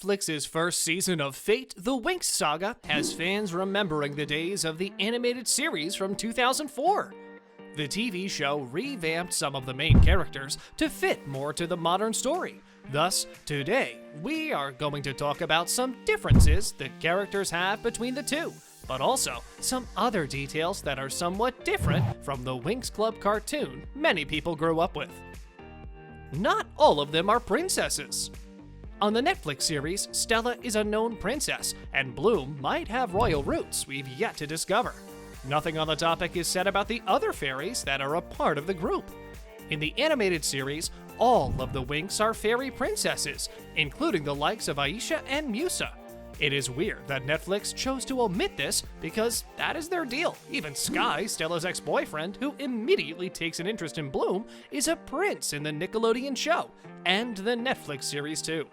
Netflix's first season of Fate, the Winx Saga has fans remembering the days of the animated series from 2004. The TV show revamped some of the main characters to fit more to the modern story. Thus, today, we are going to talk about some differences the characters have between the two, but also some other details that are somewhat different from the Winx Club cartoon many people grew up with. Not all of them are princesses. On the Netflix series, Stella is a known princess, and Bloom might have royal roots we've yet to discover. Nothing on the topic is said about the other fairies that are a part of the group. In the animated series, all of the Winx are fairy princesses, including the likes of Ischia and Musa. It is weird that Netflix chose to omit this because that is their deal. Even Sky, Stella's ex-boyfriend, who immediately takes an interest in Bloom, is a prince in the Nickelodeon show, and the Netflix series too.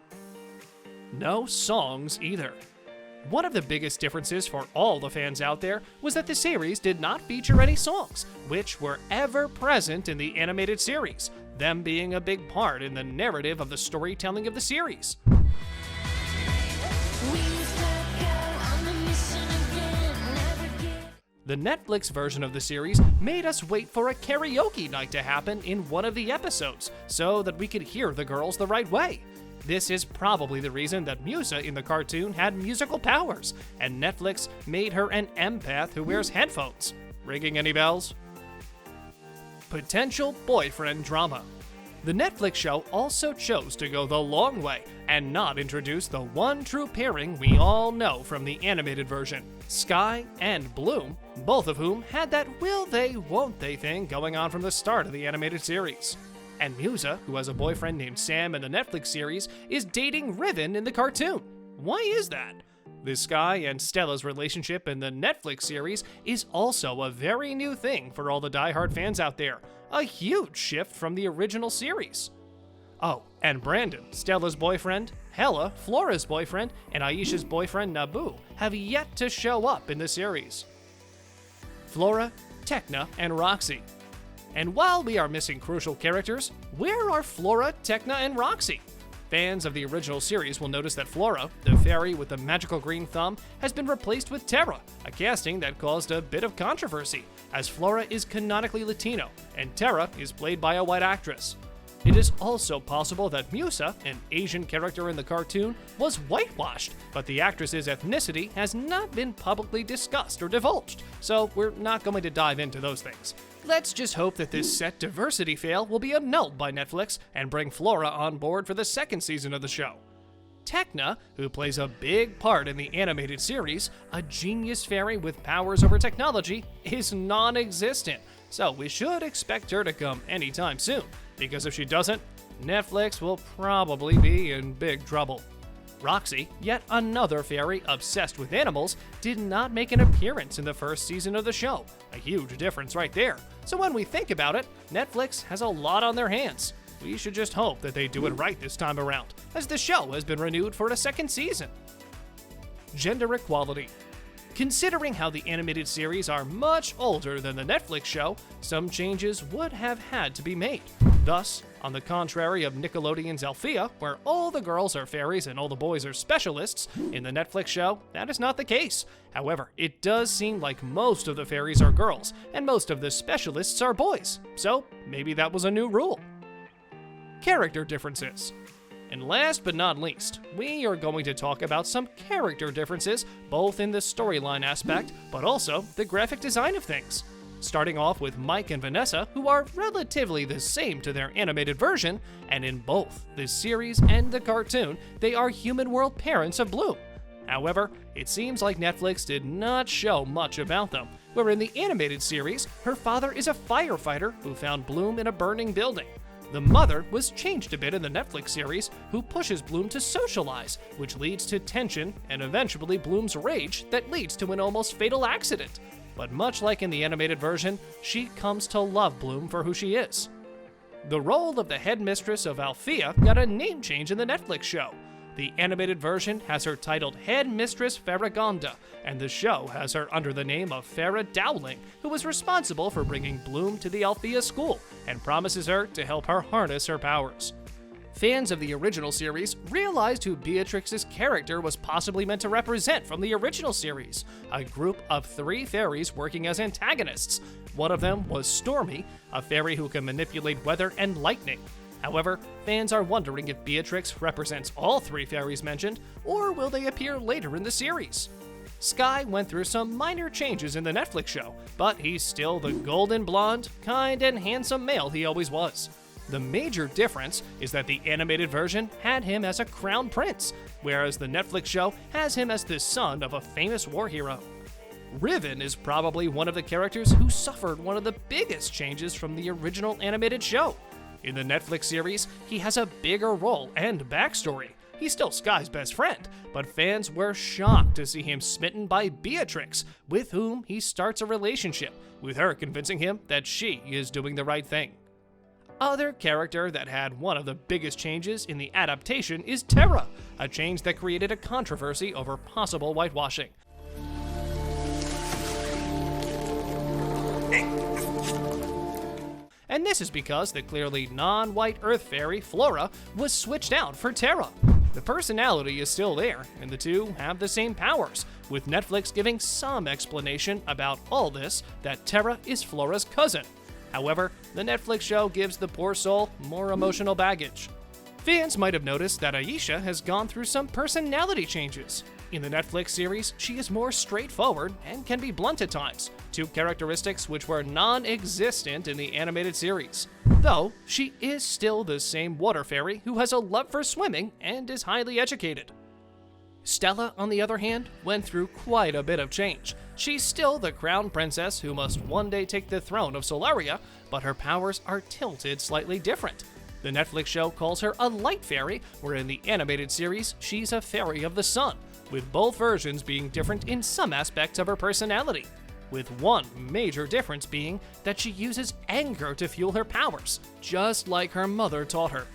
No songs either. One of the biggest differences for all the fans out there was that the series did not feature any songs, which were ever present in the animated series, them being a big part in the narrative of the storytelling of the series. The Netflix version of the series made us wait for a karaoke night to happen in one of the episodes so that we could hear the girls the right way. This is probably the reason that Musa in the cartoon had musical powers, and Netflix made her an empath who wears headphones. Ringing any bells? Potential boyfriend drama. The Netflix show also chose to go the long way and not introduce the one true pairing we all know from the animated version, Sky and Bloom, both of whom had that will they, won't they thing going on from the start of the animated series. And Musa, who has a boyfriend named Sam in the Netflix series, is dating Riven in the cartoon. Why is that? The Sky and Stella's relationship in the Netflix series is also a very new thing for all the diehard fans out there, a huge shift from the original series. Oh, and Brandon, Stella's boyfriend, Hella, Flora's boyfriend, and Aisha's boyfriend Naboo have yet to show up in the series. Flora, Tecna, and Roxy. And while we are missing crucial characters, where are Flora, Tecna, and Roxy? Fans of the original series will notice that Flora, the fairy with the magical green thumb, has been replaced with Terra, a casting that caused a bit of controversy, as Flora is canonically Latino, and Terra is played by a white actress. It is also possible that Musa, an Asian character in the cartoon, was whitewashed, but the actress's ethnicity has not been publicly discussed or divulged, so we're not going to dive into those things. Let's just hope that this set diversity fail will be annulled by Netflix and bring Flora on board for the second season of the show. Tecna, who plays a big part in the animated series, a genius fairy with powers over technology, is non-existent, so we should expect her to come anytime soon, because if she doesn't, Netflix will probably be in big trouble. Roxy, yet another fairy obsessed with animals, did not make an appearance in the first season of the show, a huge difference right there. So when we think about it, Netflix has a lot on their hands. We should just hope that they do it right this time around, as the show has been renewed for a second season. Gender equality. Considering how the animated series are much older than the Netflix show, some changes would have had to be made. Thus, on the contrary of Nickelodeon's Althea, where all the girls are fairies and all the boys are specialists, in the Netflix show, that is not the case. However, it does seem like most of the fairies are girls, and most of the specialists are boys, so maybe that was a new rule. Character differences. And last but not least, we are going to talk about some character differences, both in the storyline aspect, but also the graphic design of things. Starting off with Mike and Vanessa, who are relatively the same to their animated version, and in both the series and the cartoon, they are human world parents of Bloom. However, it seems like Netflix did not show much about them, where in the animated series, her father is a firefighter who found Bloom in a burning building. The mother was changed a bit in the Netflix series, who pushes Bloom to socialize, which leads to tension and eventually Bloom's rage that leads to an almost fatal accident. But much like in the animated version, she comes to love Bloom for who she is. The role of the headmistress of Althea got a name change in the Netflix show. The animated version has her titled Headmistress Faragonda, and the show has her under the name of Farah Dowling, who was responsible for bringing Bloom to the Althea school and promises her to help her harness her powers. Fans of the original series realized who Beatrix's character was possibly meant to represent from the original series, a group of 3 fairies working as antagonists. One of them was Stormy, a fairy who can manipulate weather and lightning. However, fans are wondering if Beatrix represents all 3 fairies mentioned, or will they appear later in the series? Sky went through some minor changes in the Netflix show, but he's still the golden blonde, kind and handsome male he always was. The major difference is that the animated version had him as a crown prince, whereas the Netflix show has him as the son of a famous war hero. Riven is probably one of the characters who suffered one of the biggest changes from the original animated show. In the Netflix series, he has a bigger role and backstory. He's still Sky's best friend, but fans were shocked to see him smitten by Beatrix, with whom he starts a relationship, with her convincing him that she is doing the right thing. Other character that had one of the biggest changes in the adaptation is Terra, a change that created a controversy over possible whitewashing. And this is because the clearly non-white Earth fairy, Flora, was switched out for Terra. The personality is still there, and the two have the same powers, with Netflix giving some explanation about all this that Terra is Flora's cousin. However, the Netflix show gives the poor soul more emotional baggage. Fans might have noticed that Ischia has gone through some personality changes. In the Netflix series, she is more straightforward and can be blunt at times, 2 characteristics which were non-existent in the animated series. Though, she is still the same water fairy who has a love for swimming and is highly educated. Stella, on the other hand, went through quite a bit of change. She's still the crown princess who must one day take the throne of Solaria, but her powers are tilted slightly different. The Netflix show calls her a light fairy, where in the animated series, she's a fairy of the sun, with both versions being different in some aspects of her personality, with one major difference being that she uses anger to fuel her powers, just like her mother taught her.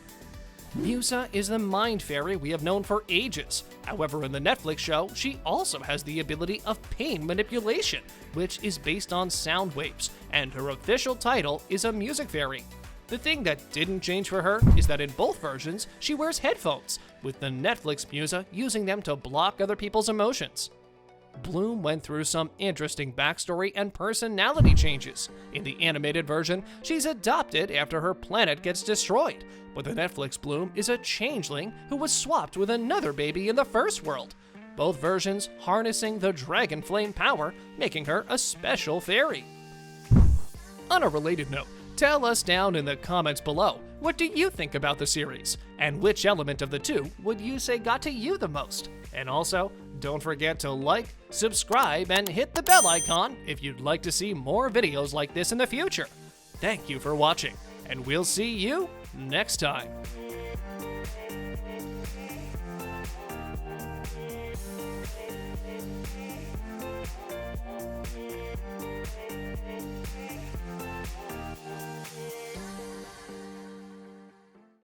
Musa is the mind fairy we have known for ages. However, in the Netflix show, she also has the ability of pain manipulation, which is based on sound waves, and her official title is a music fairy. The thing that didn't change for her is that in both versions, she wears headphones, with the Netflix Musa using them to block other people's emotions. Bloom went through some interesting backstory and personality changes. In the animated version, she's adopted after her planet gets destroyed, but the Netflix Bloom is a changeling who was swapped with another baby in the first world, both versions harnessing the dragon flame power, making her a special fairy. On a related note, tell us down in the comments below, what do you think about the series? And which element of the 2 would you say got to you the most? And also, don't forget to like, subscribe, and hit the bell icon if you'd like to see more videos like this in the future. Thank you for watching, and we'll see you next time.